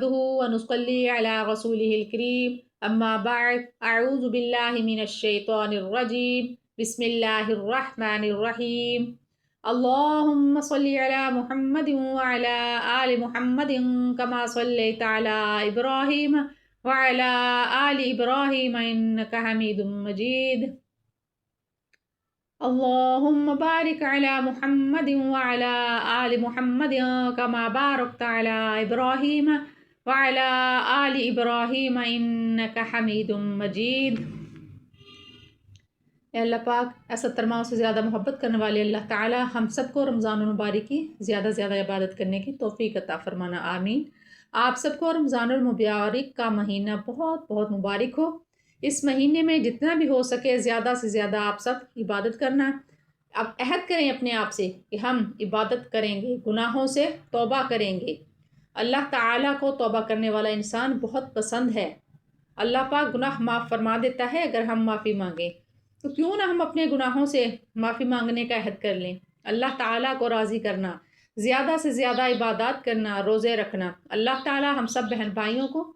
ونصلي على رسوله الكريم أما بعد أعوذ بالله من الشيطان الرجيم بسم الله الرحمن الرحيم اللهم صل على محمد وعلى آل محمد كما صليت على إبراهيم وعلى آل إبراهيم إنك حميد مجيد اللهم بارك على محمد وعلى آل محمد كما باركت على إبراهيم وعلى آل إبراهيم إنك حميد مجيد۔ اے اللہ پاک، اے 70 ماہ سے زیادہ محبت کرنے والے اللہ تعالی ہم سب کو رمضان المبارک کی زیادہ سے زیادہ عبادت کرنے کی توفیق عطا فرمانا، آمین۔ آپ سب کو رمضان المبارک کا مہینہ بہت بہت مبارک ہو۔ اس مہینے میں جتنا بھی ہو سکے زیادہ سے زیادہ آپ سب عبادت کرنا۔ اب عہد کریں اپنے آپ سے کہ ہم عبادت کریں گے، گناہوں سے توبہ کریں گے۔ اللہ تعالیٰ کو توبہ کرنے والا انسان بہت پسند ہے۔ اللہ پاک گناہ معاف فرما دیتا ہے اگر ہم معافی مانگیں، تو کیوں نہ ہم اپنے گناہوں سے معافی مانگنے کا عہد کر لیں۔ اللہ تعالیٰ کو راضی کرنا، زیادہ سے زیادہ عبادات کرنا، روزے رکھنا۔ اللہ تعالیٰ ہم سب بہن بھائیوں کو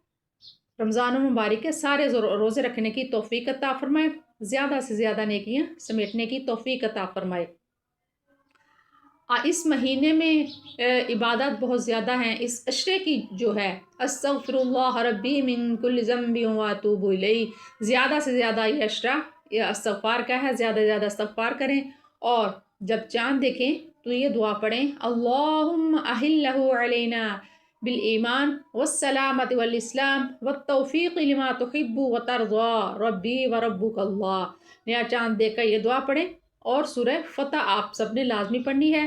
رمضان المبارک کے سارے روزے رکھنے کی توفیق عطا فرمائے، زیادہ سے زیادہ نیکیاں سمیٹنے کی توفیق عطا فرمائے۔ اس مہینے میں عبادت بہت زیادہ ہیں۔ اس عشرے کی جو ہے استغفر اللہ ربی من کل ذنب واتوب الیہ، زیادہ سے زیادہ یہ عشرہ استغفار کا ہے، زیادہ سے زیادہ استغفار کریں۔ اور جب چاند دیکھیں تو یہ دعا پڑھیں، اللہم احلہ علینا بالایمان والسلامت والاسلام والتوفیق لما تحب وترضى ربی وربک اللہ۔ نیا چاند دیکھ کر یہ دعا پڑھیں۔ اور سورہ فتح آپ سب نے لازمی پڑھنی ہے۔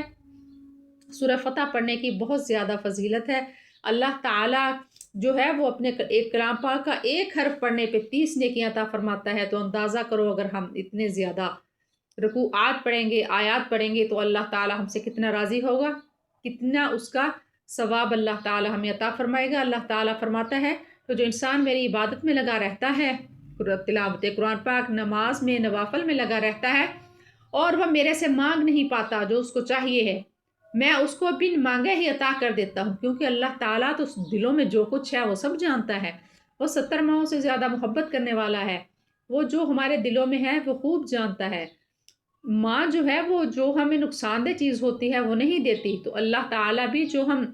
سورہ فتح پڑھنے کی بہت زیادہ فضیلت ہے۔ اللہ تعالیٰ جو ہے وہ اپنے ایک کلام پاک کا ایک حرف پڑھنے پہ 30 نیکیاں عطا فرماتا ہے۔ تو اندازہ کرو اگر ہم اتنے زیادہ رکوعات پڑھیں گے، آیات پڑھیں گے تو اللہ تعالیٰ ہم سے کتنا راضی ہوگا، کتنا اس کا ثواب اللہ تعالیٰ ہمیں عطا فرمائے گا۔ اللہ تعالیٰ فرماتا ہے تو جو انسان میری عبادت میں لگا رہتا ہے، تلاوت قرآن پاک، نماز میں، نوافل میں لگا رہتا ہے، اور وہ میرے سے مانگ نہیں پاتا جو اس کو چاہیے ہے، میں اس کو بن مانگے ہی عطا کر دیتا ہوں، کیونکہ اللہ تعالیٰ تو دلوں میں جو کچھ ہے وہ سب جانتا ہے۔ وہ 70 ماہوں سے زیادہ محبت کرنے والا ہے۔ وہ جو ہمارے دلوں میں ہے وہ خوب جانتا ہے۔ ماں جو ہے وہ جو ہمیں نقصان دہ چیز ہوتی ہے وہ نہیں دیتی، تو اللہ تعالیٰ بھی جو ہم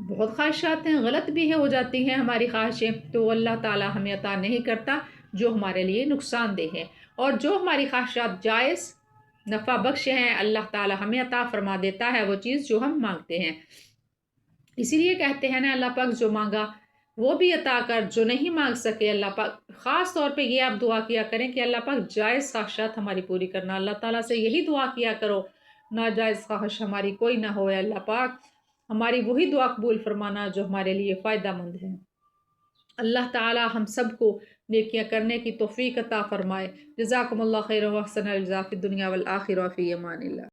بہت خواہشات ہیں، غلط بھی ہو جاتی ہیں ہماری خواہشیں، تو اللہ تعالیٰ ہمیں عطا نہیں کرتا جو ہمارے لیے نقصان دہ ہے۔ اور جو ہماری خواہشات جائز نفع بخش ہیں، اللہ تعالیٰ ہمیں عطا فرما دیتا ہے وہ چیز جو ہم مانگتے ہیں۔ اسی لیے کہتے ہیں نا، اللہ پاک جو مانگا وہ بھی عطا کر، جو نہیں مانگ سکے اللہ پاک۔ خاص طور پہ یہ آپ دعا کیا کریں کہ اللہ پاک جائز خواہشات ہماری پوری کرنا۔ اللہ تعالیٰ سے یہی دعا کیا کرو، ناجائز خواہش ہماری کوئی نہ ہو۔ اللہ پاک ہماری وہی دعا قبول فرمانا جو ہمارے لیے فائدہ مند ہے۔ اللہ تعالیٰ ہم سب کو نیکیاں کرنے کی توفیق عطا فرمائے۔ جزاکم اللہ خیر و احسن الجزاء فی الدنیا والآخرہ، فی امان اللہ۔